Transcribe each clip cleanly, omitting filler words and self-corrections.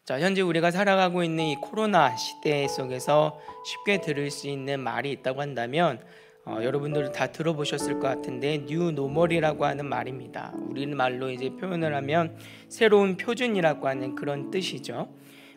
자, 현재 우리가 살아가고 있는 이 코로나 시대 속에서 쉽게 들을 수 있는 말이 있다고 한다면 여러분들 다 들어보셨을 것 같은데 뉴 노멀이라고 하는 말입니다. 우리말로 이제 표현을 하면 새로운 표준이라고 하는 그런 뜻이죠.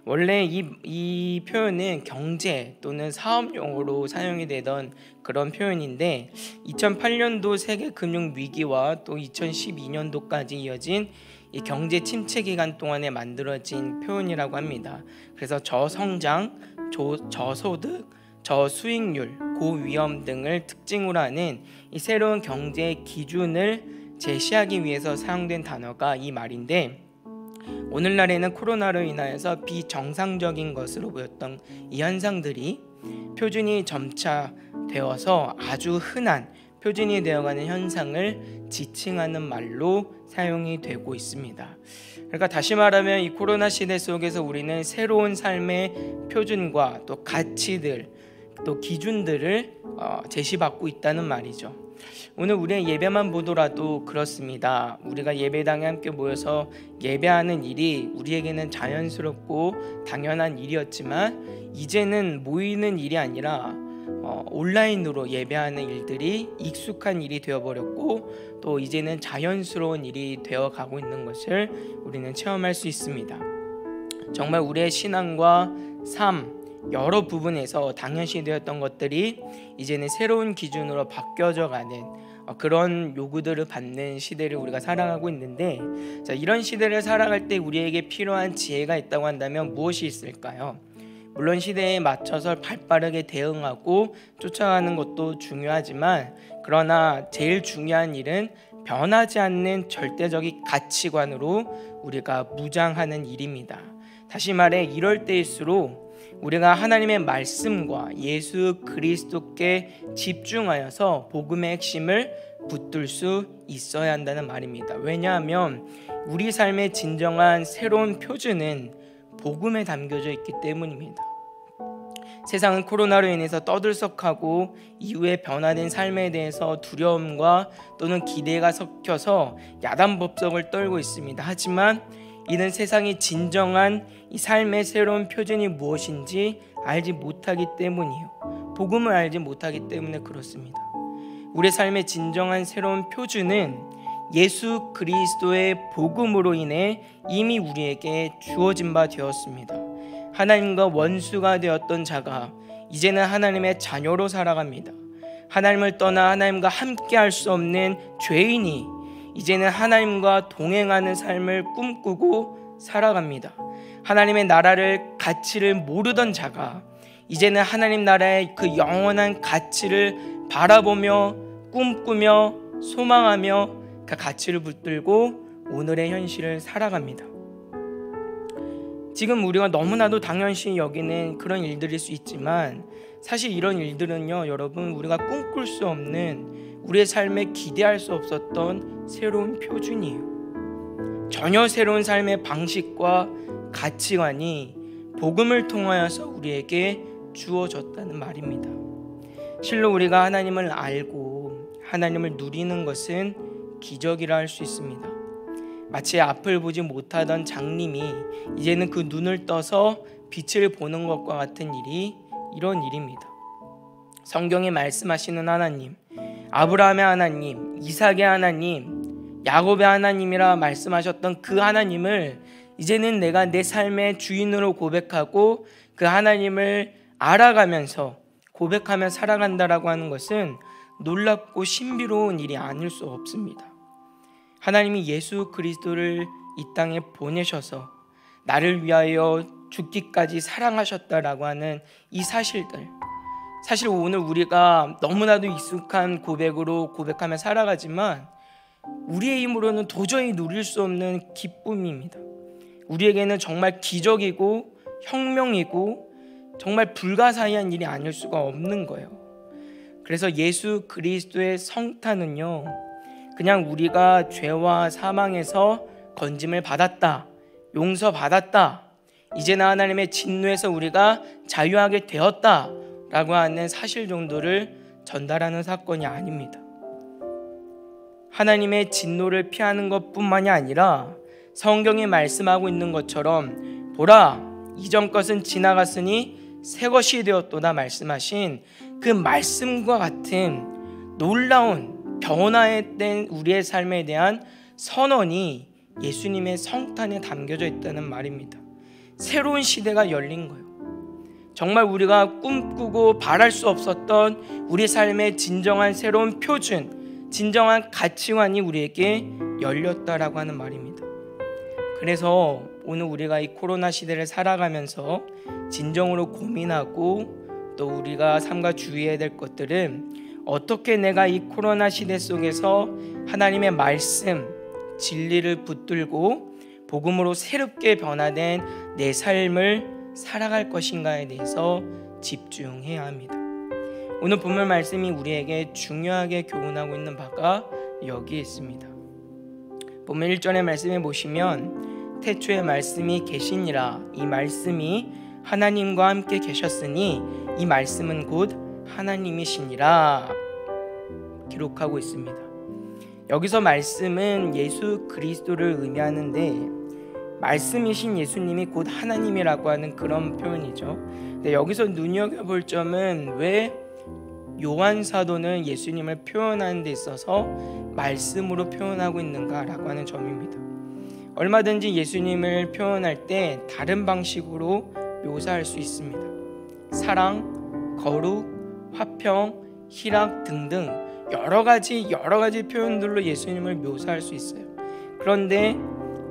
원래 이 표현은 경제 또는 사업 용어로 사용이 되던 그런 표현인데 2008년도 세계 금융 위기와 또 2012년도까지 이어진 이 경제 침체 기간 동안에 만들어진 표현이라고 합니다. 그래서 저성장, 저소득, 저수익률, 고위험 등을 특징으로 하는 이 새로운 경제 기준을 제시하기 위해서 사용된 단어가 이 말인데, 오늘날에는 코로나로 인하여서 비정상적인 것으로 보였던 이 현상들이 표준이 점차 되어서 아주 흔한 표준이 되어가는 현상을 지칭하는 말로 사용이 되고 있습니다. 그러니까 다시 말하면 이 코로나 시대 속에서 우리는 새로운 삶의 표준과 또 가치들, 또 기준들을 제시받고 있다는 말이죠. 오늘 우리의 예배만 보더라도 그렇습니다. 우리가 예배당에 함께 모여서 예배하는 일이 우리에게는 자연스럽고 당연한 일이었지만 이제는 모이는 일이 아니라 온라인으로 예배하는 일들이 익숙한 일이 되어버렸고 또 이제는 자연스러운 일이 되어가고 있는 것을 우리는 체험할 수 있습니다. 정말 우리의 신앙과 삶 여러 부분에서 당연시 되었던 것들이 이제는 새로운 기준으로 바뀌어져 가는 그런 요구들을 받는 시대를 우리가 살아가고 있는데, 자, 이런 시대를 살아갈 때 우리에게 필요한 지혜가 있다고 한다면 무엇이 있을까요? 물론 시대에 맞춰서 발빠르게 대응하고 쫓아가는 것도 중요하지만, 그러나 제일 중요한 일은 변하지 않는 절대적인 가치관으로 우리가 무장하는 일입니다. 다시 말해 이럴 때일수록 우리가 하나님의 말씀과 예수 그리스도께 집중하여서 복음의 핵심을 붙들 수 있어야 한다는 말입니다. 왜냐하면 우리 삶의 진정한 새로운 표준은 복음에 담겨져 있기 때문입니다. 세상은 코로나로 인해서 떠들썩하고 이후에 변화된 삶에 대해서 두려움과 또는 기대가 섞여서 야단법석을 떨고 있습니다. 하지만 이는 세상이 진정한 이 삶의 새로운 표준이 무엇인지 알지 못하기 때문이에요. 복음을 알지 못하기 때문에 그렇습니다. 우리의 삶의 진정한 새로운 표준은 예수 그리스도의 복음으로 인해 이미 우리에게 주어진 바 되었습니다. 하나님과 원수가 되었던 자가 이제는 하나님의 자녀로 살아갑니다. 하나님을 떠나 하나님과 함께 할 수 없는 죄인이 이제는 하나님과 동행하는 삶을 꿈꾸고 살아갑니다. 하나님의 나라를 가치를 모르던 자가 이제는 하나님 나라의 그 영원한 가치를 바라보며 꿈꾸며 소망하며 그 가치를 붙들고 오늘의 현실을 살아갑니다. 지금 우리가 너무나도 당연시 여기는 그런 일들일 수 있지만 사실 이런 일들은요, 여러분, 우리가 꿈꿀 수 없는 우리의 삶에 기대할 수 없었던 새로운 표준이에요. 전혀 새로운 삶의 방식과 가치관이 복음을 통하여서 우리에게 주어졌다는 말입니다. 실로 우리가 하나님을 알고 하나님을 누리는 것은 기적이라 할 수 있습니다. 마치 앞을 보지 못하던 장님이 이제는 그 눈을 떠서 빛을 보는 것과 같은 일이 이런 일입니다. 성경에 말씀하시는 하나님, 아브라함의 하나님, 이삭의 하나님, 야곱의 하나님이라 말씀하셨던 그 하나님을 이제는 내가 내 삶의 주인으로 고백하고 그 하나님을 알아가면서 고백하며 살아간다라고 하는 것은 놀랍고 신비로운 일이 아닐 수 없습니다. 하나님이 예수 그리스도를 이 땅에 보내셔서 나를 위하여 죽기까지 사랑하셨다라고 하는 이 사실들, 사실 오늘 우리가 너무나도 익숙한 고백으로 고백하며 살아가지만 우리의 힘으로는 도저히 누릴 수 없는 기쁨입니다. 우리에게는 정말 기적이고 혁명이고 정말 불가사의한 일이 아닐 수가 없는 거예요. 그래서 예수 그리스도의 성탄은요, 그냥 우리가 죄와 사망에서 건짐을 받았다, 용서받았다, 이제는 하나님의 진노에서 우리가 자유하게 되었다 라고 하는 사실 정도를 전달하는 사건이 아닙니다. 하나님의 진노를 피하는 것뿐만이 아니라 성경이 말씀하고 있는 것처럼 보라, 이전 것은 지나갔으니 새 것이 되었도다 말씀하신 그 말씀과 같은 놀라운 변화된 우리의 삶에 대한 선언이 예수님의 성탄에 담겨져 있다는 말입니다. 새로운 시대가 열린 거예요. 정말 우리가 꿈꾸고 바랄 수 없었던 우리 삶의 진정한 새로운 표준, 진정한 가치관이 우리에게 열렸다라고 하는 말입니다. 그래서 오늘 우리가 이 코로나 시대를 살아가면서 진정으로 고민하고 또 우리가 삼가 주의해야 될 것들은 어떻게 내가 이 코로나 시대 속에서 하나님의 말씀, 진리를 붙들고 복음으로 새롭게 변화된 내 삶을 살아갈 것인가에 대해서 집중해야 합니다. 오늘 본문 말씀이 우리에게 중요하게 교훈하고 있는 바가 여기 있습니다. 본문 1절의 말씀에 보시면 태초에 말씀이 계시니라, 이 말씀이 하나님과 함께 계셨으니 이 말씀은 곧 하나님이시니라 기록하고 있습니다. 여기서 말씀은 예수 그리스도를 의미하는데 말씀이신 예수님이 곧 하나님이라고 하는 그런 표현이죠. 근데 여기서 눈여겨볼 점은 왜 요한 사도는 예수님을 표현하는 데 있어서 말씀으로 표현하고 있는가라고 하는 점입니다. 얼마든지 예수님을 표현할 때 다른 방식으로 묘사할 수 있습니다. 사랑, 거룩, 화평, 희락 등등 여러 가지 표현들로 예수님을 묘사할 수 있어요. 그런데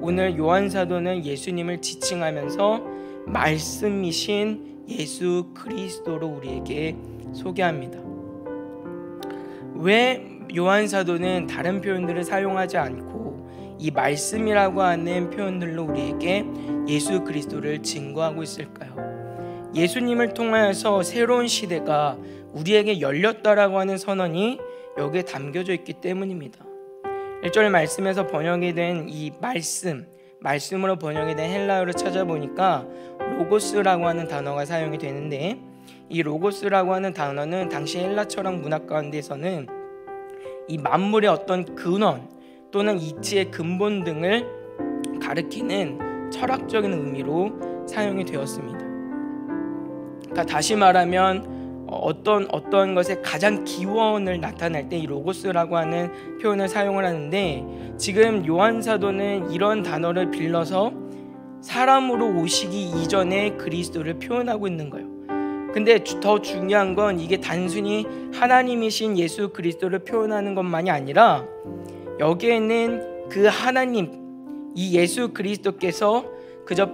오늘 요한 사도는 예수님을 지칭하면서 말씀이신 예수 그리스도로 우리에게 소개합니다. 왜 요한 사도는 다른 표현들을 사용하지 않고 이 말씀이라고 하는 표현들로 우리에게 예수 그리스도를 증거하고 있을까요? 예수님을 통하여서 새로운 시대가 우리에게 열렸다라고 하는 선언이 여기에 담겨져 있기 때문입니다. 1절 말씀에서 번역이 된 이 말씀으로 번역이 된 헬라어를 찾아보니까 로고스라고 하는 단어가 사용이 되는데, 이 로고스라고 하는 단어는 당시 헬라 철학 문학 가운데서는 이 만물의 어떤 근원 또는 이치의 근본 등을 가리키는 철학적인 의미로 사용이 되었습니다. 그러니까 다시 말하면 어떤 것의 가장 기원을 나타낼 때 이 로고스라고 하는 표현을 사용을 하는데, 지금 요한 사도는 이런 단어를 빌려서 사람으로 오시기 이전에 그리스도를 표현하고 있는 거예요. 근데 더 중요한 건 이게 단순히 하나님이신 예수 그리스도를 표현하는 것만이 아니라 여기에는 그 하나님, 이 예수 그리스도께서 그저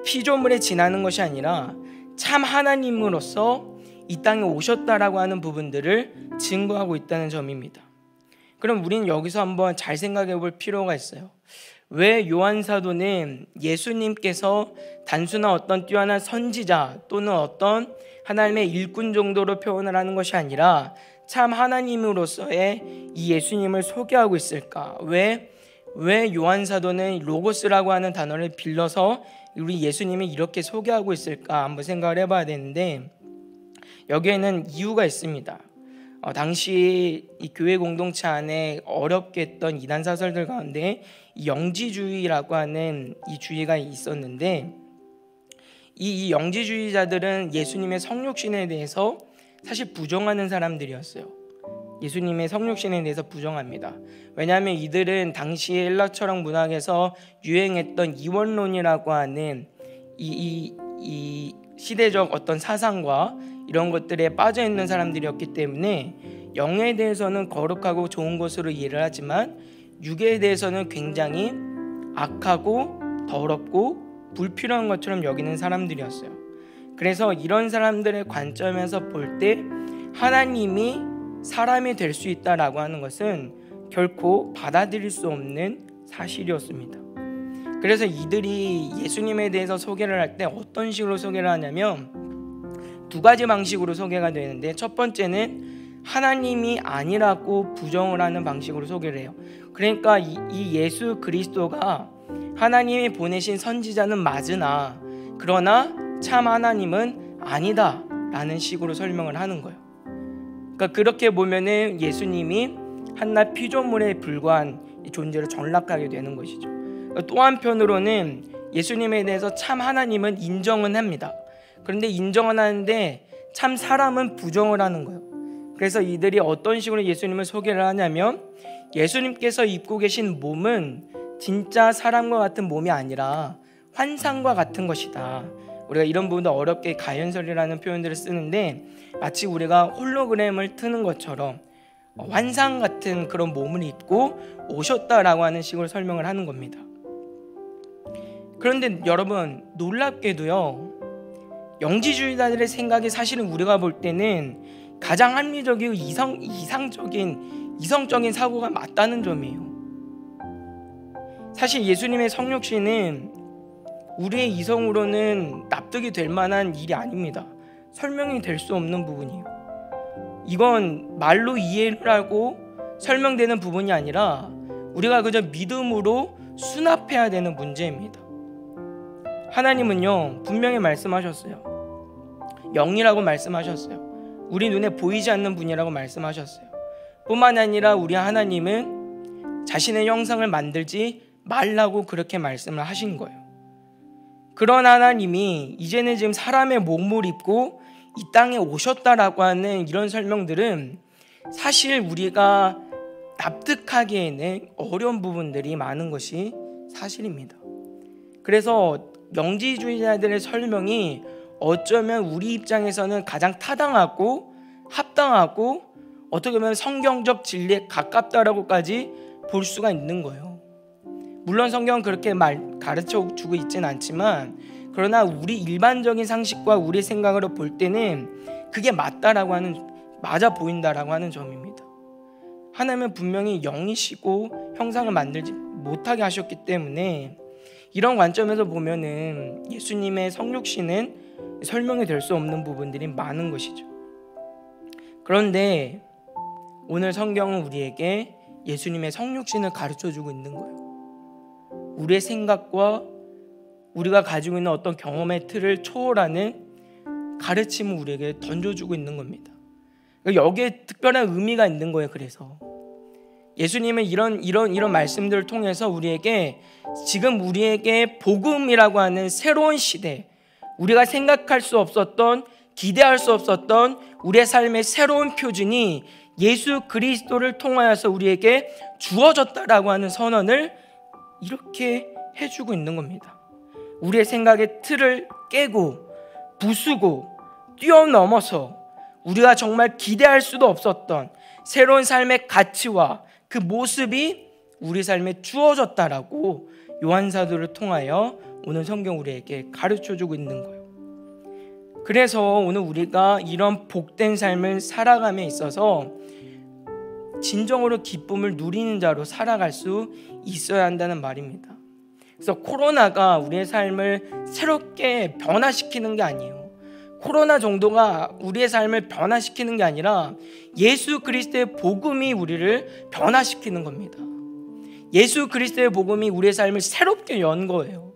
피조물에 지나는 것이 아니라 참 하나님으로서 이 땅에 오셨다라고 하는 부분들을 증거하고 있다는 점입니다. 그럼 우리는 여기서 한번 잘 생각해 볼 필요가 있어요. 왜 요한 사도는 예수님께서 단순한 어떤 뛰어난 선지자 또는 어떤 하나님의 일꾼 정도로 표현을 하는 것이 아니라 참 하나님으로서의 이 예수님을 소개하고 있을까? 왜 요한 사도는 로고스라고 하는 단어를 빌려서 우리 예수님을 이렇게 소개하고 있을까? 한번 생각을 해봐야 되는데, 여기에는 이유가 있습니다. 당시 이 교회 공동체 안에 어렵게 했던 이단 사설들 가운데 이 영지주의라고 하는 이 주의가 있었는데, 이 영지주의자들은 예수님의 성육신에 대해서 사실 부정하는 사람들이었어요. 예수님의 성육신에 대해서 부정합니다. 왜냐하면 이들은 당시 헬라 철학 문학에서 유행했던 이원론이라고 하는 이 시대적 어떤 사상과 이런 것들에 빠져 있는 사람들이었기 때문에 영에 대해서는 거룩하고 좋은 것으로 이해를 하지만 육에 대해서는 굉장히 악하고 더럽고 불필요한 것처럼 여기는 사람들이었어요. 그래서 이런 사람들의 관점에서 볼 때 하나님이 사람이 될 수 있다라고 하는 것은 결코 받아들일 수 없는 사실이었습니다. 그래서 이들이 예수님에 대해서 소개를 할 때 어떤 식으로 소개를 하냐면 두 가지 방식으로 소개가 되는데, 첫 번째는 하나님이 아니라고 부정을 하는 방식으로 소개를 해요. 그러니까 이 예수 그리스도가 하나님이 보내신 선지자는 맞으나 그러나 참 하나님은 아니다 라는 식으로 설명을 하는 거예요. 그러니까 그렇게 보면은 예수님이 한낱 피조물에 불과한 존재로 전락하게 되는 것이죠. 또 한편으로는 예수님에 대해서 참 하나님은 인정은 합니다. 그런데 인정은 하는데 참 사람은 부정을 하는 거예요. 그래서 이들이 어떤 식으로 예수님을 소개를 하냐면 예수님께서 입고 계신 몸은 진짜 사람과 같은 몸이 아니라 환상과 같은 것이다. 우리가 이런 부분도 어렵게 가연설이라는 표현들을 쓰는데 마치 우리가 홀로그램을 트는 것처럼 환상 같은 그런 몸을 입고 오셨다라고 하는 식으로 설명을 하는 겁니다. 그런데 여러분, 놀랍게도요, 영지주의자들의 생각이 사실은 우리가 볼 때는 가장 합리적이고 이성적인 사고가 맞다는 점이에요. 사실 예수님의 성육신은 우리의 이성으로는 납득이 될 만한 일이 아닙니다. 설명이 될 수 없는 부분이에요. 이건 말로 이해를 하고 설명되는 부분이 아니라 우리가 그저 믿음으로 수납해야 되는 문제입니다. 하나님은요, 분명히 말씀하셨어요. 영이라고 말씀하셨어요. 우리 눈에 보이지 않는 분이라고 말씀하셨어요. 뿐만 아니라 우리 하나님은 자신의 형상을 만들지 말라고 그렇게 말씀을 하신 거예요. 그런 하나님이 이제는 지금 사람의 몸을 입고 이 땅에 오셨다라고 하는 이런 설명들은 사실 우리가 납득하기에는 어려운 부분들이 많은 것이 사실입니다. 그래서 영지주의자들의 설명이 어쩌면 우리 입장에서는 가장 타당하고 합당하고 어떻게 보면 성경적 진리에 가깝다라고까지 볼 수가 있는 거예요. 물론 성경은 그렇게 가르쳐 주고 있지는 않지만, 그러나 우리 일반적인 상식과 우리 생각으로 볼 때는 그게 맞아 보인다라고 하는 점입니다. 하나님은 분명히 영이시고 형상을 만들지 못하게 하셨기 때문에 이런 관점에서 보면은 예수님의 성육신은 설명이 될 수 없는 부분들이 많은 것이죠. 그런데 오늘 성경은 우리에게 예수님의 성육신을 가르쳐주고 있는 거예요. 우리의 생각과 우리가 가지고 있는 어떤 경험의 틀을 초월하는 가르침을 우리에게 던져주고 있는 겁니다. 여기에 특별한 의미가 있는 거예요. 그래서 예수님은 이런 말씀들을 통해서 우리에게 지금 우리에게 복음이라고 하는 새로운 시대, 우리가 생각할 수 없었던, 기대할 수 없었던 우리의 삶의 새로운 표준이 예수 그리스도를 통하여서 우리에게 주어졌다라고 하는 선언을 이렇게 해주고 있는 겁니다. 우리의 생각의 틀을 깨고 부수고 뛰어넘어서 우리가 정말 기대할 수도 없었던 새로운 삶의 가치와 그 모습이 우리 삶에 주어졌다라고 요한사도를 통하여 오늘 성경 우리에게 가르쳐주고 있는 거예요. 그래서 오늘 우리가 이런 복된 삶을 살아감에 있어서 진정으로 기쁨을 누리는 자로 살아갈 수 있어야 한다는 말입니다. 그래서 코로나가 우리의 삶을 새롭게 변화시키는 게 아니에요. 코로나 정도가 우리의 삶을 변화시키는 게 아니라 예수 그리스도의 복음이 우리를 변화시키는 겁니다. 예수 그리스도의 복음이 우리의 삶을 새롭게 연 거예요.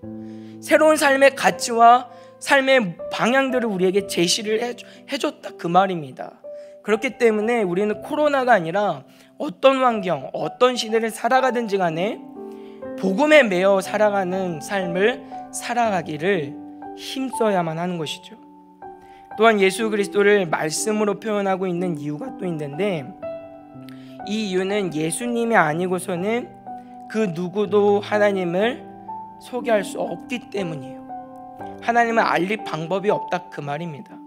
새로운 삶의 가치와 삶의 방향들을 우리에게 제시를 해줬다, 그 말입니다. 그렇기 때문에 우리는 코로나가 아니라 어떤 환경, 어떤 시대를 살아가든지 간에 복음에 매여 살아가는 삶을 살아가기를 힘써야만 하는 것이죠. 또한 예수 그리스도를 말씀으로 표현하고 있는 이유가 또 있는데, 이 이유는 예수님이 아니고서는 그 누구도 하나님을 소개할 수 없기 때문이에요. 하나님을 알릴 방법이 없다, 그 말입니다.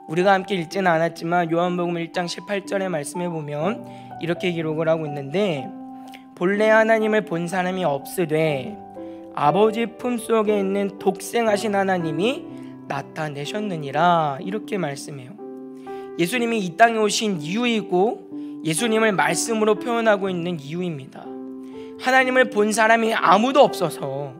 우리가 함께 읽지는 않았지만 요한복음 1장 18절의 말씀에 보면 이렇게 기록을 하고 있는데, 본래 하나님을 본 사람이 없으되 아버지 품속에 있는 독생하신 하나님이 나타내셨느니라, 이렇게 말씀해요. 예수님이 이 땅에 오신 이유이고 예수님을 말씀으로 표현하고 있는 이유입니다. 하나님을 본 사람이 아무도 없어서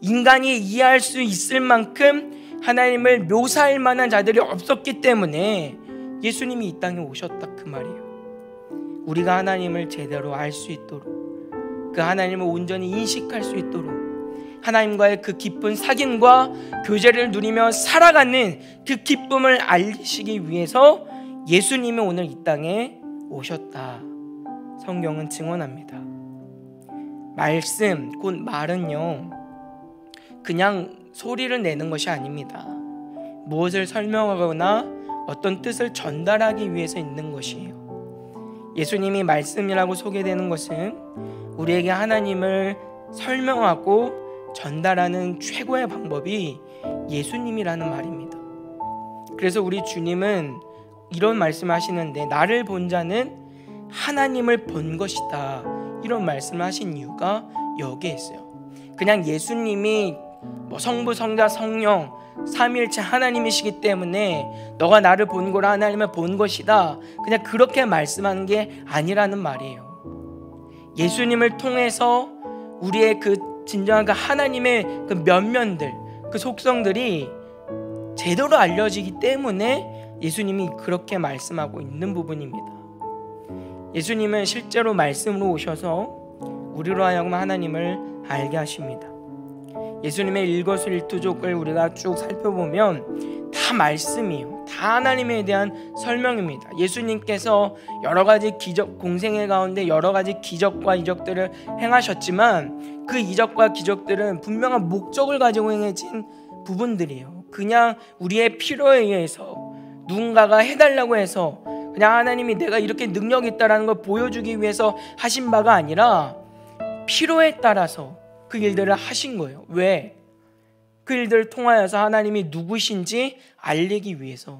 인간이 이해할 수 있을 만큼 하나님을 묘사할 만한 자들이 없었기 때문에 예수님이 이 땅에 오셨다, 그 말이에요. 우리가 하나님을 제대로 알 수 있도록, 그 하나님을 온전히 인식할 수 있도록, 하나님과의 그 깊은 사귐과 교제를 누리며 살아가는 그 기쁨을 알리시기 위해서 예수님이 오늘 이 땅에 오셨다, 성경은 증언합니다. 말씀, 곧 말은요, 그냥 소리를 내는 것이 아닙니다. 무엇을 설명하거나 어떤 뜻을 전달하기 위해서 있는 것이에요. 예수님이 말씀이라고 소개되는 것은 우리에게 하나님을 설명하고 전달하는 최고의 방법이 예수님이라는 말입니다. 그래서 우리 주님은 이런 말씀을 하시는데, 나를 본 자는 하나님을 본 것이다, 이런 말씀을 하신 이유가 여기에 있어요. 그냥 예수님이 성부, 성자, 성령 삼위일체 하나님이시기 때문에 너가 나를 본 거라 하나님을 본 것이다, 그냥 그렇게 말씀하는 게 아니라는 말이에요. 예수님을 통해서 우리의 그 진정한 그 하나님의 그 면면들, 그 속성들이 제대로 알려지기 때문에 예수님이 그렇게 말씀하고 있는 부분입니다. 예수님은 실제로 말씀으로 오셔서 우리로 하여금 하나님을 알게 하십니다. 예수님의 일거수일투족을 우리가 쭉 살펴보면 다 말씀이에요. 다 하나님에 대한 설명입니다. 예수님께서 여러 가지 기적, 공생애 가운데 여러 가지 기적과 이적들을 행하셨지만 그 이적과 기적들은 분명한 목적을 가지고 행해진 부분들이에요. 그냥 우리의 필요에 의해서 누군가가 해달라고 해서 그냥 하나님이 내가 이렇게 능력이 있다는 걸 보여주기 위해서 하신 바가 아니라 필요에 따라서 그 일들을 하신 거예요. 왜? 그 일들을 통하여서 하나님이 누구신지 알리기 위해서.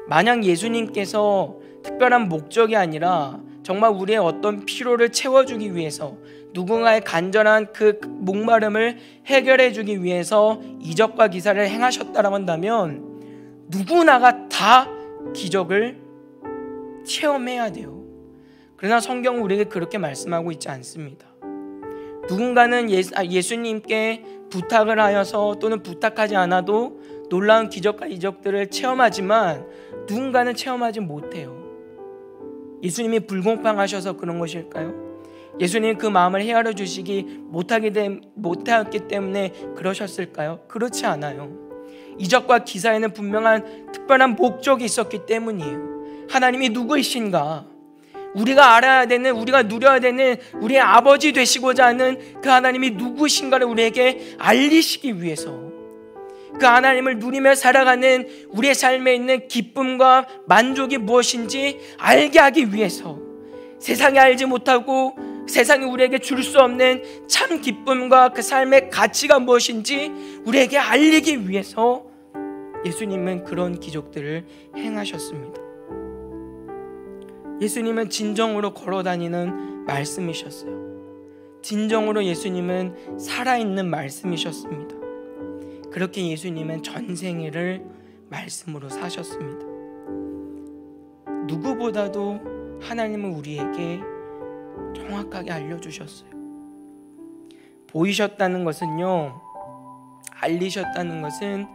만약 예수님께서 특별한 목적이 아니라 정말 우리의 어떤 필요를 채워주기 위해서, 누군가의 간절한 그 목마름을 해결해 주기 위해서 이적과 기사를 행하셨다고 한다면 누구나가 다 기적을 체험해야 돼요. 그러나 성경은 우리에게 그렇게 말씀하고 있지 않습니다. 누군가는 예수님께 부탁을 하여서 또는 부탁하지 않아도 놀라운 기적과 이적들을 체험하지만 누군가는 체험하지 못해요. 예수님이 불공평하셔서 그런 것일까요? 예수님이 그 마음을 헤아려 주시기 못하였기 때문에 그러셨을까요? 그렇지 않아요. 이적과 기사에는 분명한 특별한 목적이 있었기 때문이에요. 하나님이 누구이신가? 우리가 알아야 되는, 우리가 누려야 되는 우리의 아버지 되시고자 하는 그 하나님이 누구신가를 우리에게 알리시기 위해서, 그 하나님을 누리며 살아가는 우리의 삶에 있는 기쁨과 만족이 무엇인지 알게 하기 위해서, 세상이 알지 못하고 세상이 우리에게 줄 수 없는 참 기쁨과 그 삶의 가치가 무엇인지 우리에게 알리기 위해서 예수님은 그런 기적들을 행하셨습니다. 예수님은 진정으로 걸어다니는 말씀이셨어요. 진정으로 예수님은 살아있는 말씀이셨습니다. 그렇게 예수님은 전생애를 말씀으로 사셨습니다. 누구보다도 하나님은 우리에게 정확하게 알려주셨어요. 보이셨다는 것은요, 알리셨다는 것은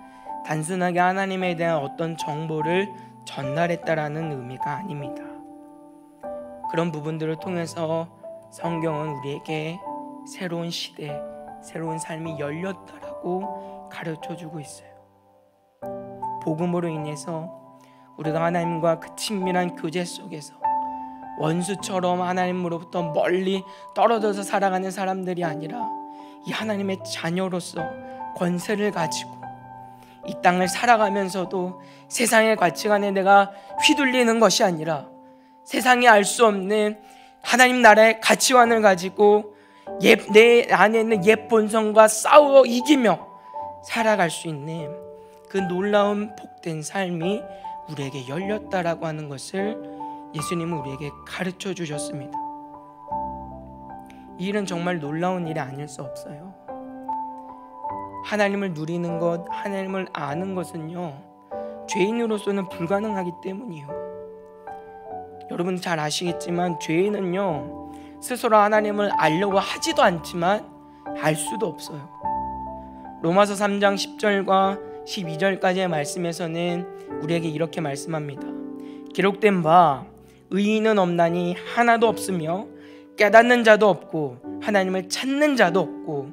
단순하게 하나님에 대한 어떤 정보를 전달했다라는 의미가 아닙니다. 그런 부분들을 통해서 성경은 우리에게 새로운 시대, 새로운 삶이 열렸다라고 가르쳐주고 있어요. 복음으로 인해서 우리가 하나님과 그 친밀한 교제 속에서 원수처럼 하나님으로부터 멀리 떨어져서 살아가는 사람들이 아니라 이 하나님의 자녀로서 권세를 가지고 이 땅을 살아가면서도 세상의 가치관에 내가 휘둘리는 것이 아니라 세상이 알 수 없는 하나님 나라의 가치관을 가지고 내 안에 있는 옛 본성과 싸워 이기며 살아갈 수 있는 그 놀라운 복된 삶이 우리에게 열렸다라고 하는 것을 예수님은 우리에게 가르쳐 주셨습니다. 이 일은 정말 놀라운 일이 아닐 수 없어요. 하나님을 누리는 것, 하나님을 아는 것은요, 죄인으로서는 불가능하기 때문이에요. 여러분 잘 아시겠지만 죄인은요, 스스로 하나님을 알려고 하지도 않지만 알 수도 없어요. 로마서 3장 10절과 12절까지의 말씀에서는 우리에게 이렇게 말씀합니다. 기록된 바 의인은 없나니 하나도 없으며 깨닫는 자도 없고 하나님을 찾는 자도 없고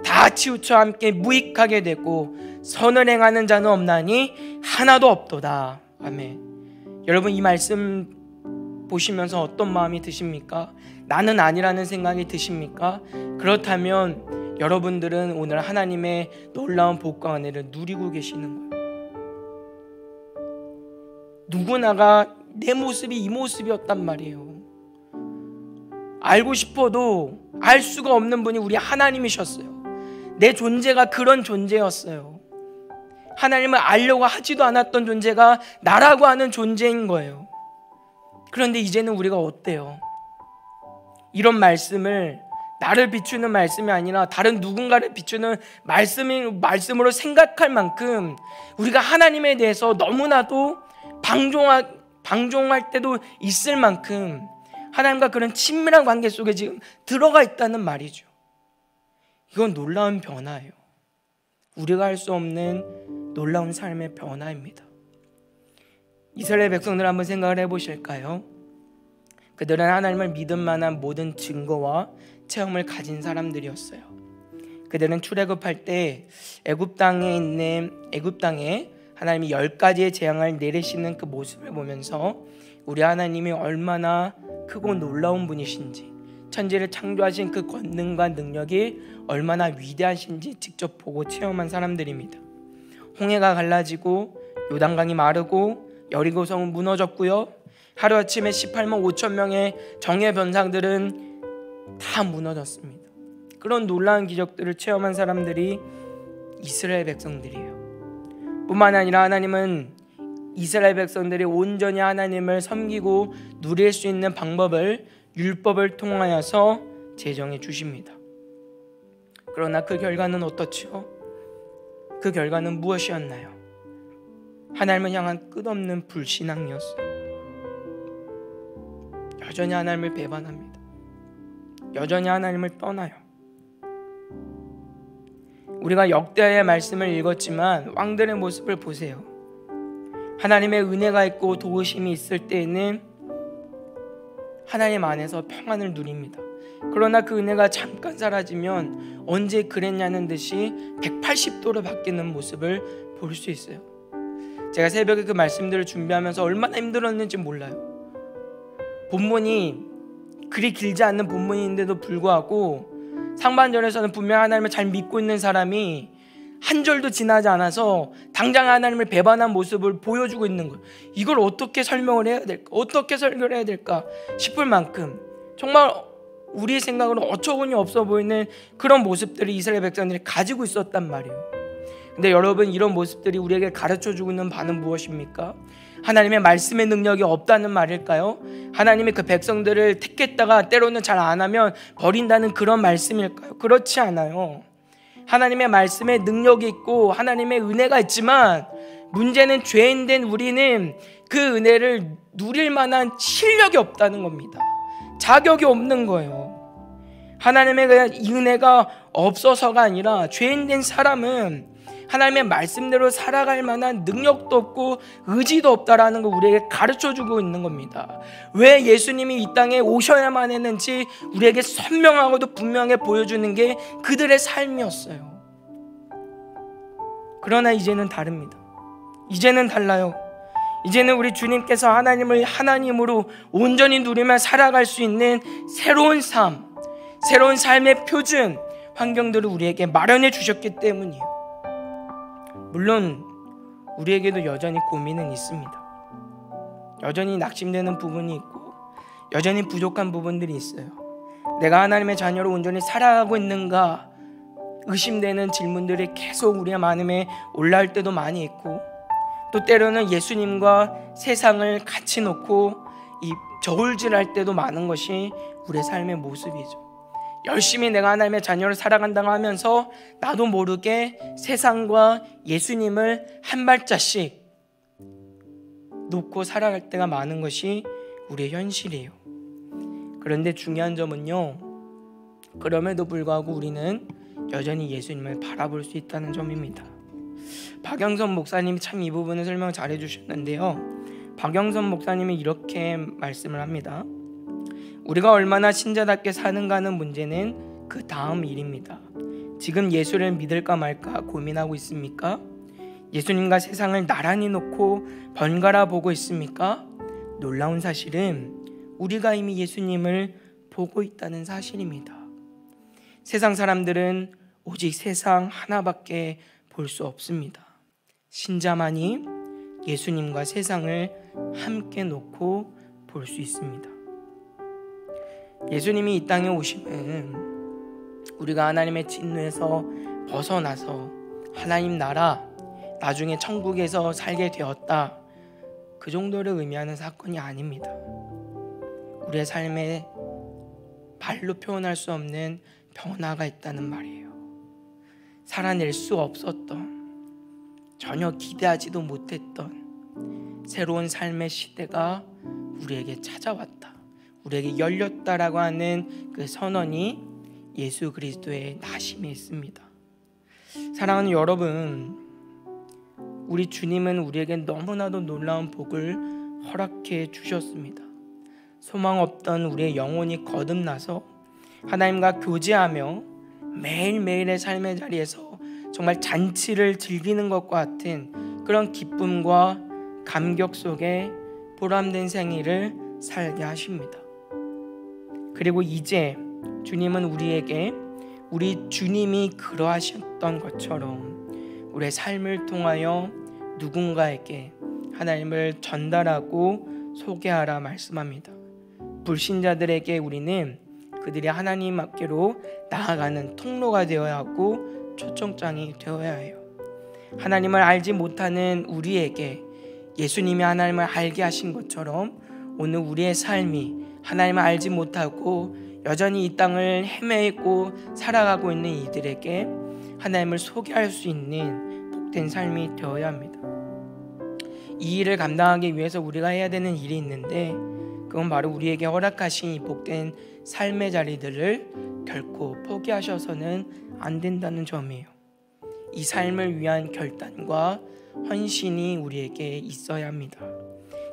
다 치우쳐 함께 무익하게 되고 선을 행하는 자는 없나니 하나도 없도다. 아멘. 여러분 이 말씀 보시면서 어떤 마음이 드십니까? 나는 아니라는 생각이 드십니까? 그렇다면 여러분들은 오늘 하나님의 놀라운 복과 은혜를 누리고 계시는 거예요. 누구나가 내 모습이 이 모습이었단 말이에요. 알고 싶어도 알 수가 없는 분이 우리 하나님이셨어요. 내 존재가 그런 존재였어요. 하나님을 알려고 하지도 않았던 존재가 나라고 하는 존재인 거예요. 그런데 이제는 우리가 어때요? 이런 말씀을 나를 비추는 말씀이 아니라 다른 누군가를 비추는 말씀으로 생각할 만큼 우리가 하나님에 대해서 너무나도 방종할 때도 있을 만큼 하나님과 그런 친밀한 관계 속에 지금 들어가 있다는 말이죠. 이건 놀라운 변화예요. 우리가 할 수 없는 놀라운 삶의 변화입니다. 이스라엘 백성들 한번 생각을 해보실까요? 그들은 하나님을 믿을 만한 모든 증거와 체험을 가진 사람들이었어요. 그들은 출애굽할 때 애굽 땅에 하나님이 10가지의 재앙을 내리시는 그 모습을 보면서 우리 하나님이 얼마나 크고 놀라운 분이신지, 천지를 창조하신 그 권능과 능력이 얼마나 위대하신지 직접 보고 체험한 사람들입니다. 홍해가 갈라지고 요단강이 마르고 여리고성은 무너졌고요. 하루아침에 18만 5천 명의 정예 변상들은 다 무너졌습니다. 그런 놀라운 기적들을 체험한 사람들이 이스라엘 백성들이에요. 뿐만 아니라 하나님은 이스라엘 백성들이 온전히 하나님을 섬기고 누릴 수 있는 방법을 율법을 통하여서 제정해 주십니다. 그러나 그 결과는 어떻지요? 그 결과는 무엇이었나요? 하나님을 향한 끝없는 불신앙이었어요. 여전히 하나님을 배반합니다. 여전히 하나님을 떠나요. 우리가 역대하의 말씀을 읽었지만 왕들의 모습을 보세요. 하나님의 은혜가 있고 도우심이 있을 때에는 하나님 안에서 평안을 누립니다. 그러나 그 은혜가 잠깐 사라지면 언제 그랬냐는 듯이 180도로 바뀌는 모습을 볼 수 있어요. 제가 새벽에 그 말씀들을 준비하면서 얼마나 힘들었는지 몰라요. 본문이 그리 길지 않는 본문인데도 불구하고 상반절에서는 분명 하나님을 잘 믿고 있는 사람이 한 절도 지나지 않아서 당장 하나님을 배반한 모습을 보여주고 있는 거예요. 이걸 어떻게 설명을 해야 될까? 어떻게 설교를 해야 될까 싶을 만큼 정말 우리의 생각으로 어처구니 없어 보이는 그런 모습들을 이스라엘 백성들이 가지고 있었단 말이에요. 근데 여러분, 이런 모습들이 우리에게 가르쳐주고 있는 바는 무엇입니까? 하나님의 말씀의 능력이 없다는 말일까요? 하나님이 그 백성들을 택했다가 때로는 잘 안 하면 버린다는 그런 말씀일까요? 그렇지 않아요. 하나님의 말씀에 능력이 있고 하나님의 은혜가 있지만 문제는 죄인된 우리는 그 은혜를 누릴 만한 실력이 없다는 겁니다. 자격이 없는 거예요. 하나님의 이 은혜가 없어서가 아니라 죄인된 사람은 하나님의 말씀대로 살아갈 만한 능력도 없고 의지도 없다라는 걸 우리에게 가르쳐주고 있는 겁니다. 왜 예수님이 이 땅에 오셔야만 했는지 우리에게 선명하고도 분명히 보여주는 게 그들의 삶이었어요. 그러나 이제는 다릅니다. 이제는 달라요. 이제는 우리 주님께서 하나님을 하나님으로 온전히 누리며 살아갈 수 있는 새로운 삶, 새로운 삶의 표준, 환경들을 우리에게 마련해 주셨기 때문이에요. 물론 우리에게도 여전히 고민은 있습니다. 여전히 낙심되는 부분이 있고 여전히 부족한 부분들이 있어요. 내가 하나님의 자녀로 온전히 살아가고 있는가 의심되는 질문들이 계속 우리의 마음에 올라올 때도 많이 있고, 또 때로는 예수님과 세상을 같이 놓고 이 저울질할 때도 많은 것이 우리의 삶의 모습이죠. 열심히 내가 하나님의 자녀를 살아간다고 하면서 나도 모르게 세상과 예수님을 한 발자씩 놓고 살아갈 때가 많은 것이 우리의 현실이에요. 그런데 중요한 점은요, 그럼에도 불구하고 우리는 여전히 예수님을 바라볼 수 있다는 점입니다. 박영선 목사님이 참 이 부분을 설명 잘 해주셨는데요, 박영선 목사님이 이렇게 말씀을 합니다. 우리가 얼마나 신자답게 사는가는 문제는 그 다음 일입니다. 지금 예수를 믿을까 말까 고민하고 있습니까? 예수님과 세상을 나란히 놓고 번갈아 보고 있습니까? 놀라운 사실은 우리가 이미 예수님을 보고 있다는 사실입니다. 세상 사람들은 오직 세상 하나밖에 볼 수 없습니다. 신자만이 예수님과 세상을 함께 놓고 볼 수 있습니다. 예수님이 이 땅에 오심은 우리가 하나님의 진노에서 벗어나서 하나님 나라, 나중에 천국에서 살게 되었다, 그 정도를 의미하는 사건이 아닙니다. 우리의 삶에 말로 표현할 수 없는 변화가 있다는 말이에요. 살아낼 수 없었던, 전혀 기대하지도 못했던 새로운 삶의 시대가 우리에게 찾아왔다, 우리에게 열렸다라고 하는 그 선언이 예수 그리스도의 나심에 있습니다. 사랑하는 여러분, 우리 주님은 우리에게 너무나도 놀라운 복을 허락해 주셨습니다. 소망 없던 우리의 영혼이 거듭나서 하나님과 교제하며 매일매일의 삶의 자리에서 정말 잔치를 즐기는 것과 같은 그런 기쁨과 감격 속에 보람된 생일을 살게 하십니다. 그리고 이제 주님은 우리에게 우리 주님이 그러하셨던 것처럼 우리의 삶을 통하여 누군가에게 하나님을 전달하고 소개하라 말씀합니다. 불신자들에게 우리는 그들이 하나님 앞께로 나아가는 통로가 되어야 하고 초청장이 되어야 해요. 하나님을 알지 못하는 우리에게 예수님이 하나님을 알게 하신 것처럼 오늘 우리의 삶이 하나님을 알지 못하고 여전히 이 땅을 헤매고 살아가고 있는 이들에게 하나님을 소개할 수 있는 복된 삶이 되어야 합니다. 이 일을 감당하기 위해서 우리가 해야 되는 일이 있는데, 그건 바로 우리에게 허락하신 이 복된 삶의 자리들을 결코 포기하셔서는 안 된다는 점이에요. 이 삶을 위한 결단과 헌신이 우리에게 있어야 합니다.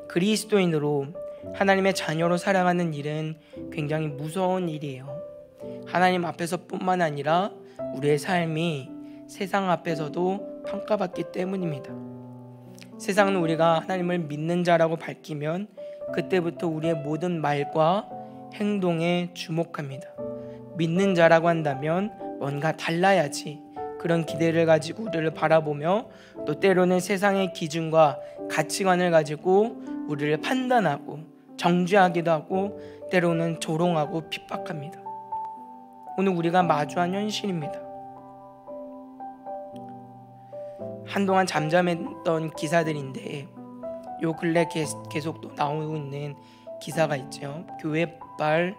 그리스도인으로 하나님의 자녀로 살아가는 일은 굉장히 무서운 일이에요. 하나님 앞에서 뿐만 아니라 우리의 삶이 세상 앞에서도 평가받기 때문입니다. 세상은 우리가 하나님을 믿는 자라고 밝히면 그때부터 우리의 모든 말과 행동에 주목합니다. 믿는 자라고 한다면 뭔가 달라야지, 그런 기대를 가지고 우리를 바라보며 또 때로는 세상의 기준과 가치관을 가지고 우리를 판단하고 정죄하기도 하고 때로는 조롱하고 핍박합니다. 오늘 우리가 마주한 현실입니다. 한동안 잠잠했던 기사들인데 요 근래 계속 또 나오고 있는 기사가 있죠. 교회발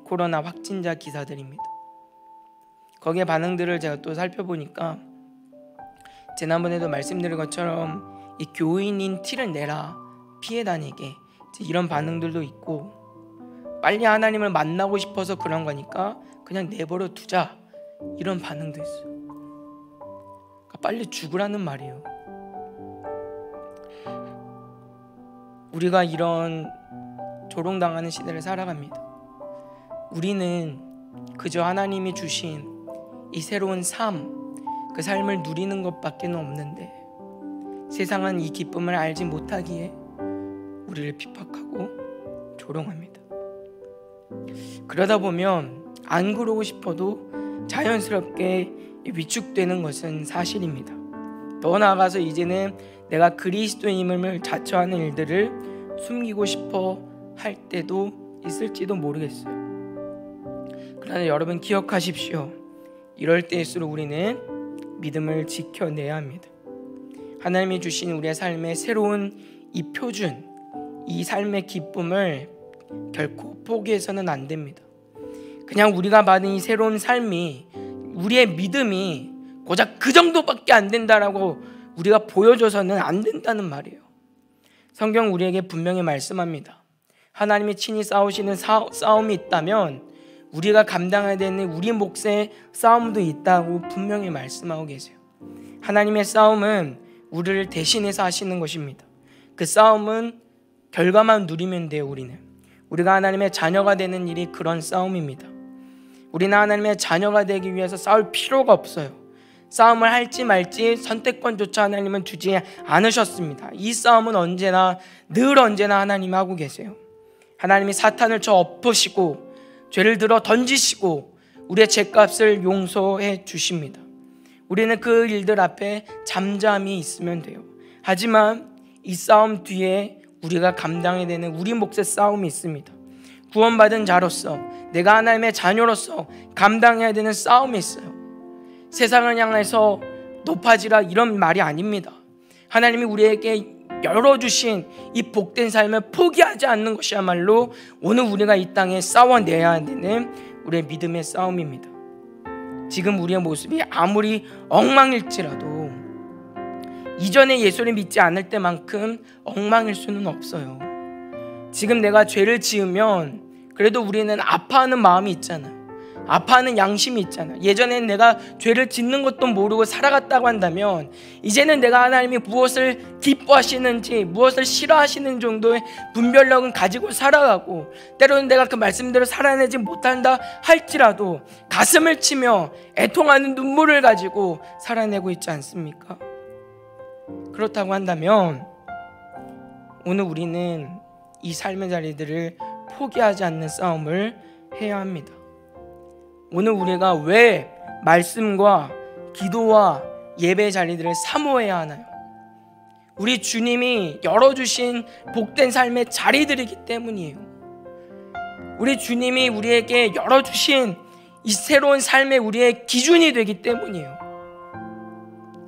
코로나 확진자 기사들입니다. 거기에 반응들을 제가 또 살펴보니까 지난번에도 말씀드린 것처럼 이 교인인 티를 내라, 피해 다니게, 이런 반응들도 있고, 빨리 하나님을 만나고 싶어서 그런 거니까 그냥 내버려 두자, 이런 반응도 있어요. 그러니까 빨리 죽으라는 말이에요. 우리가 이런 조롱당하는 시대를 살아갑니다. 우리는 그저 하나님이 주신 이 새로운 삶, 그 삶을 누리는 것밖에 없는데 세상은 이 기쁨을 알지 못하기에 우리를 핍박하고 조롱합니다. 그러다 보면 안 그러고 싶어도 자연스럽게 위축되는 것은 사실입니다. 더 나아가서 이제는 내가 그리스도인임을 자처하는 일들을 숨기고 싶어 할 때도 있을지도 모르겠어요. 그러나 여러분 기억하십시오. 이럴 때일수록 우리는 믿음을 지켜내야 합니다. 하나님이 주신 우리의 삶의 새로운 이 표준, 이 삶의 기쁨을 결코 포기해서는 안 됩니다. 그냥 우리가 받은 이 새로운 삶이, 우리의 믿음이 고작 그 정도밖에 안 된다라고 우리가 보여줘서는 안 된다는 말이에요. 성경 우리에게 분명히 말씀합니다. 하나님이 친히 싸우시는 싸움이 있다면 우리가 감당해야 되는 우리 몫의 싸움도 있다고 분명히 말씀하고 계세요. 하나님의 싸움은 우리를 대신해서 하시는 것입니다. 그 싸움은 결과만 누리면 돼요. 우리가 하나님의 자녀가 되는 일이 그런 싸움입니다. 우리는 하나님의 자녀가 되기 위해서 싸울 필요가 없어요. 싸움을 할지 말지 선택권조차 하나님은 주지 않으셨습니다. 이 싸움은 늘 언제나 하나님이 하고 계세요. 하나님이 사탄을 쳐 엎으시고 죄를 들어 던지시고 우리의 죄값을 용서해 주십니다. 우리는 그 일들 앞에 잠잠히 있으면 돼요. 하지만 이 싸움 뒤에 우리가 감당해야 되는 우리 몫의 싸움이 있습니다. 구원받은 자로서, 내가 하나님의 자녀로서 감당해야 되는 싸움이 있어요. 세상을 향해서 높아지라 이런 말이 아닙니다. 하나님이 우리에게 열어주신 이 복된 삶을 포기하지 않는 것이야말로 오늘 우리가 이 땅에 싸워내야 되는 우리의 믿음의 싸움입니다. 지금 우리의 모습이 아무리 엉망일지라도 이전에 예수를 믿지 않을 때만큼 엉망일 수는 없어요. 지금 내가 죄를 지으면 그래도 우리는 아파하는 마음이 있잖아요. 아파하는 양심이 있잖아요. 예전엔 내가 죄를 짓는 것도 모르고 살아갔다고 한다면 이제는 내가 하나님이 무엇을 기뻐하시는지, 무엇을 싫어하시는 정도의 분별력은 가지고 살아가고, 때로는 내가 그 말씀대로 살아내지 못한다 할지라도 가슴을 치며 애통하는 눈물을 가지고 살아내고 있지 않습니까? 그렇다고 한다면 오늘 우리는 이 삶의 자리들을 포기하지 않는 싸움을 해야 합니다. 오늘 우리가 왜 말씀과 기도와 예배 자리들을 사모해야 하나요? 우리 주님이 열어주신 복된 삶의 자리들이기 때문이에요. 우리 주님이 우리에게 열어주신 이 새로운 삶의 우리의 기준이 되기 때문이에요.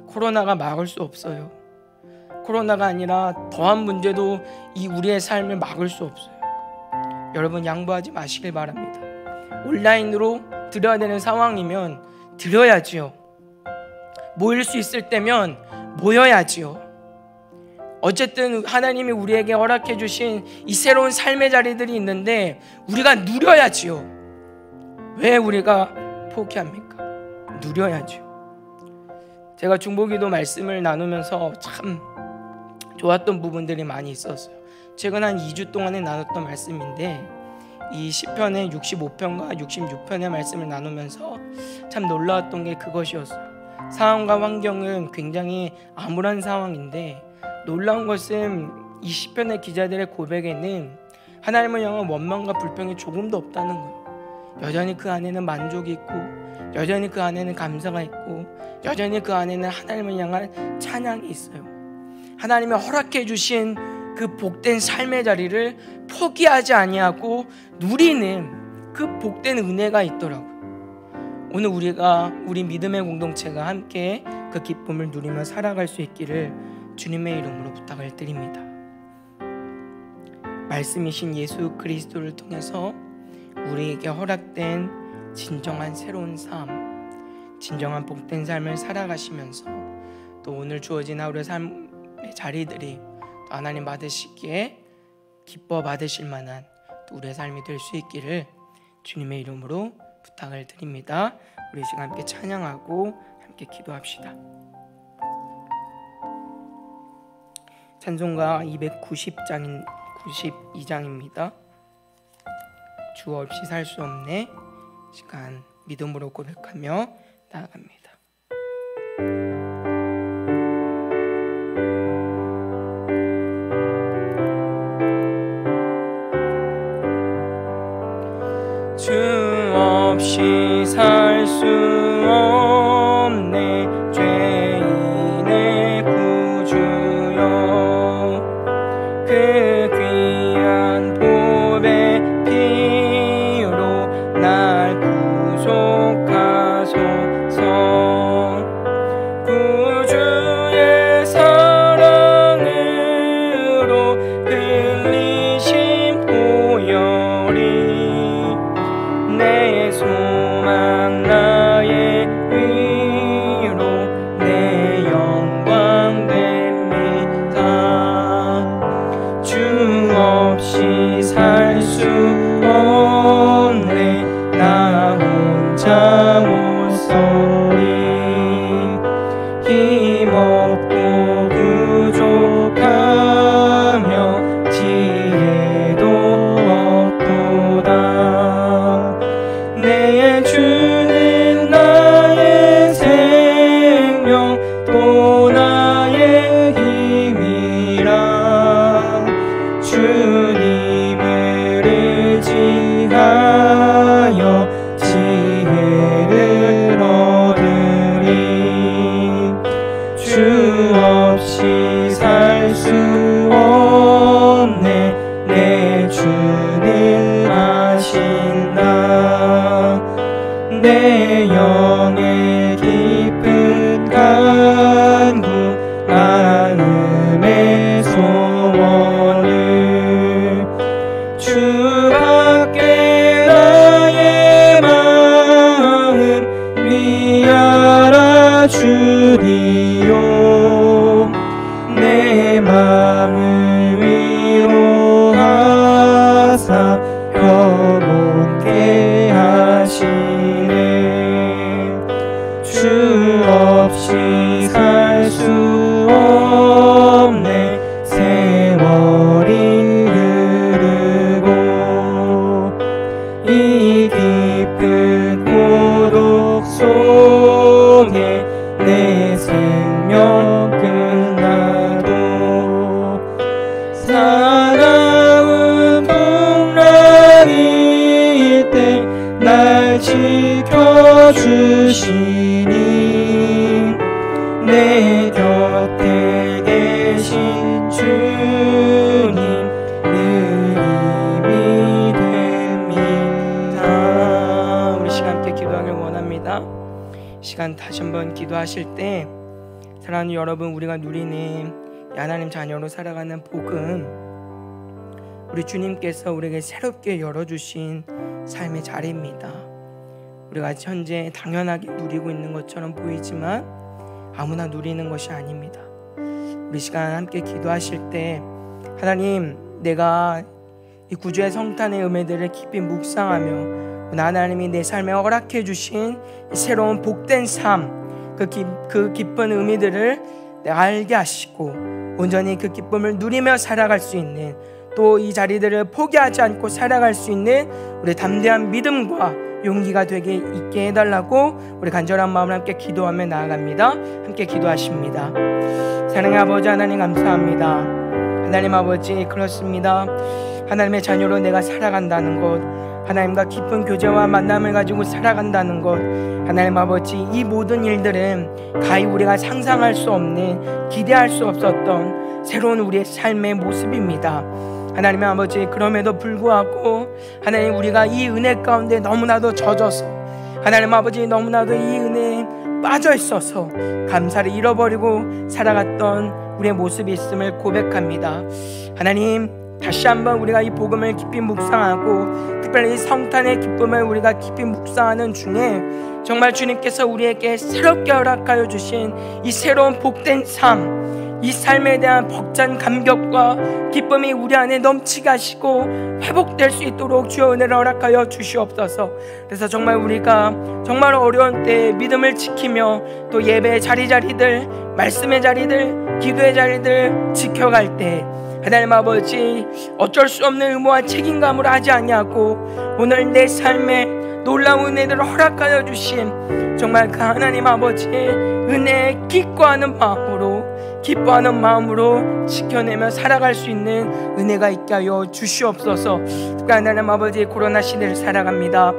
코로나가 막을 수 없어요. 코로나가 아니라 더한 문제도 이 우리의 삶을 막을 수 없어요. 여러분 양보하지 마시길 바랍니다. 온라인으로 드려야 되는 상황이면 드려야지요. 모일 수 있을 때면 모여야지요. 어쨌든 하나님이 우리에게 허락해 주신 이 새로운 삶의 자리들이 있는데 우리가 누려야지요. 왜 우리가 포기합니까? 누려야죠. 제가 중보기도 말씀을 나누면서 참 좋았던 부분들이 많이 있었어요. 최근 한 2주 동안에 나눴던 말씀인데 이 시편의 65편과 66편의 말씀을 나누면서 참 놀라웠던 게 그것이었어요. 상황과 환경은 굉장히 암울한 상황인데 놀라운 것은 이 시편의 기자들의 고백에는 하나님을 향한 원망과 불평이 조금도 없다는 거예요. 여전히 그 안에는 만족이 있고, 여전히 그 안에는 감사가 있고, 여전히 그 안에는 하나님을 향한 찬양이 있어요. 하나님이 허락해 주신 그 복된 삶의 자리를 포기하지 아니하고 누리는 그 복된 은혜가 있더라고요. 오늘 우리 믿음의 공동체가 함께 그 기쁨을 누리며 살아갈 수 있기를 주님의 이름으로 부탁을 드립니다. 말씀이신 예수 그리스도를 통해서 우리에게 허락된 진정한 새로운 삶, 진정한 복된 삶을 살아가시면서 또 오늘 주어진 하루의 삶의 자리들이 또 하나님 받으시기에 기뻐 받으실 만한 또 우리의 삶이 될 수 있기를 주님의 이름으로 부탁을 드립니다. 우리 시간 함께 찬양하고 함께 기도합시다. 찬송가 292장입니다. 주 없이 살 수 없네. 시간 믿음으로 고백하며 나아갑니다. 주 없이 살 수 없네. 죄인의 구주여, 그 귀한 보배 피로 날 구속하소서. 구주의 사랑으로 흘리신 보혈이 내 소망 나의 위로 내 영광 됩니다. 주 없이 살 수 없네. 나 혼자 못 서리. 힘없고 부족하며 지혜도 없도다. 내 주는 나의 생명 또 나의 힘이라. 주님을 의지하여 지혜 영의 깊은 간구 마음의 소원을 주밖에 나의 마음 위하라 주리요 내 마음을 위로하사 평온케 하시네 주 없이 살 수 없네 세월이 흐르고 이 깊은 고독 속에 내 생명 끝나도 사나운 풍랑일 때 날 지켜주시니 내 곁에 계신 주님 늘 힘이 됩니다. 우리 시간 함께 기도하길 원합니다. 시간 다시 한번 기도하실 때 사랑하는 여러분, 우리가 누리는 하나님 자녀로 살아가는 복음, 우리 주님께서 우리에게 새롭게 열어주신 삶의 자리입니다. 우리가 현재 당연하게 누리고 있는 것처럼 보이지만 아무나 누리는 것이 아닙니다. 우리 시간 함께 기도하실 때 하나님, 내가 이 구주의 성탄의 은혜들을 깊이 묵상하며 하나님이 내 삶에 허락해 주신 새로운 복된 삶, 그 기쁜 의미들을 내가 알게 하시고 온전히 그 기쁨을 누리며 살아갈 수 있는, 또 이 자리들을 포기하지 않고 살아갈 수 있는 우리 담대한 믿음과 용기가 되게 있게 해달라고 우리 간절한 마음을 함께 기도하며 나아갑니다. 함께 기도하십니다. 사랑의 아버지 하나님, 감사합니다. 하나님 아버지, 그렇습니다. 하나님의 자녀로 내가 살아간다는 것, 하나님과 깊은 교제와 만남을 가지고 살아간다는 것, 하나님 아버지, 이 모든 일들은 가히 우리가 상상할 수 없는, 기대할 수 없었던 새로운 우리의 삶의 모습입니다. 하나님 아버지, 그럼에도 불구하고 하나님, 우리가 이 은혜 가운데 너무나도 젖어서, 하나님 아버지, 너무나도 이 은혜에 빠져 있어서 감사를 잃어버리고 살아갔던 우리의 모습이 있음을 고백합니다. 하나님, 다시 한번 우리가 이 복음을 깊이 묵상하고 특별히 성탄의 기쁨을 우리가 깊이 묵상하는 중에 정말 주님께서 우리에게 새롭게 허락하여 주신 이 새로운 복된 삶, 이 삶에 대한 벅찬 감격과 기쁨이 우리 안에 넘치게 하시고 회복될 수 있도록 주여 은혜를 허락하여 주시옵소서. 그래서 정말 우리가 정말 어려운 때에 믿음을 지키며 또 예배의 자리들, 말씀의 자리들, 기도의 자리들 지켜갈 때 하나님 아버지, 어쩔 수 없는 의무와 책임감으로 하지 아니하고 오늘 내 삶에 놀라운 은혜들을 허락하여 주신 정말 그 하나님 아버지의 은혜에 기뻐하는 마음으로 지켜내며 살아갈 수 있는 은혜가 있게 하여 주시옵소서. 특히 하나님 아버지, 코로나 시대를 살아갑니다.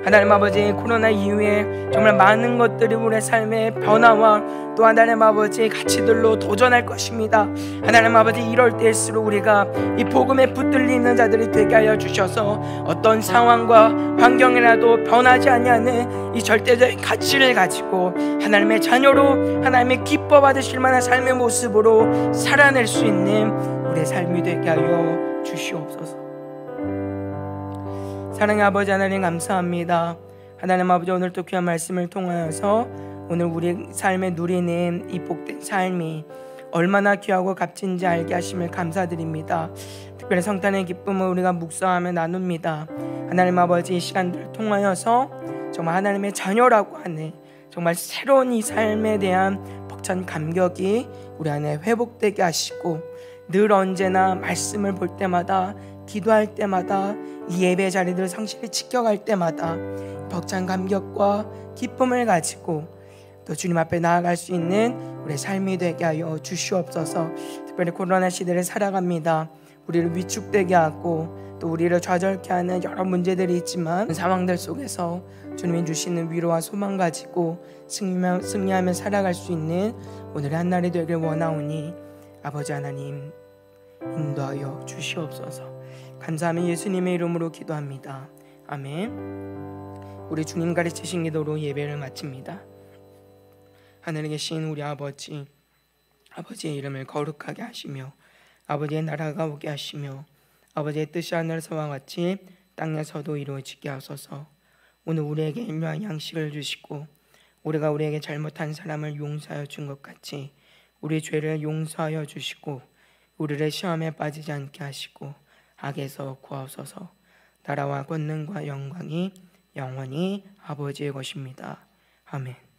하나님 아버지, 코로나 이후에 정말 많은 것들이 우리의 삶의 변화와 또 하나님 아버지 가치들로 도전할 것입니다. 하나님 아버지, 이럴 때일수록 우리가 이 복음에 붙들려 있는 자들이 되게 하여 주셔서 어떤 상황과 환경이라도 변하지 아니하는 이 절대적인 가치를 가지고 하나님의 자녀로 하나님의 기뻐 받으실 만한 삶의 모습으로 살아낼 수 있는 우리의 삶이 되게 하여 주시옵소서. 사랑의 아버지 하나님, 감사합니다. 하나님 아버지, 오늘 또 귀한 말씀을 통하여서 오늘 우리 삶에 누리는 이 복된 삶이 얼마나 귀하고 값진지 알게 하심을 감사드립니다. 특별히 성탄의 기쁨을 우리가 묵상하며 나눕니다. 하나님 아버지, 이 시간들을 통하여서 정말 하나님의 자녀라고 하는 정말 새로운 이 삶에 대한 벅찬 감격이 우리 안에 회복되게 하시고 늘 언제나 말씀을 볼 때마다, 기도할 때마다, 이 예배 자리들을 성실히 지켜갈 때마다 벅찬 감격과 기쁨을 가지고 또 주님 앞에 나아갈 수 있는 우리의 삶이 되게 하여 주시옵소서. 특별히 코로나 시대를 살아갑니다. 우리를 위축되게 하고 또 우리를 좌절케 하는 여러 문제들이 있지만 그 상황들 속에서 주님이 주시는 위로와 소망 가지고 승리하며 살아갈 수 있는 오늘의 한날이 되길 원하오니 아버지 하나님, 인도하여 주시옵소서. 감사하며 예수님의 이름으로 기도합니다. 아멘. 우리 주님 가르치신 기도로 예배를 마칩니다. 하늘에 계신 우리 아버지, 아버지의 이름을 거룩하게 하시며 아버지의 나라가 오게 하시며 아버지의 뜻이 하늘에서와 같이 땅에서도 이루어지게 하소서. 오늘 우리에게 일용할 양식을 주시고 우리가 우리에게 잘못한 사람을 용서하여 준 것 같이 우리 죄를 용서하여 주시고 우리를 시험에 빠지지 않게 하시고 악에서 구하소서. 나라와 권능과 영광이 영원히 아버지의 것입니다. 아멘.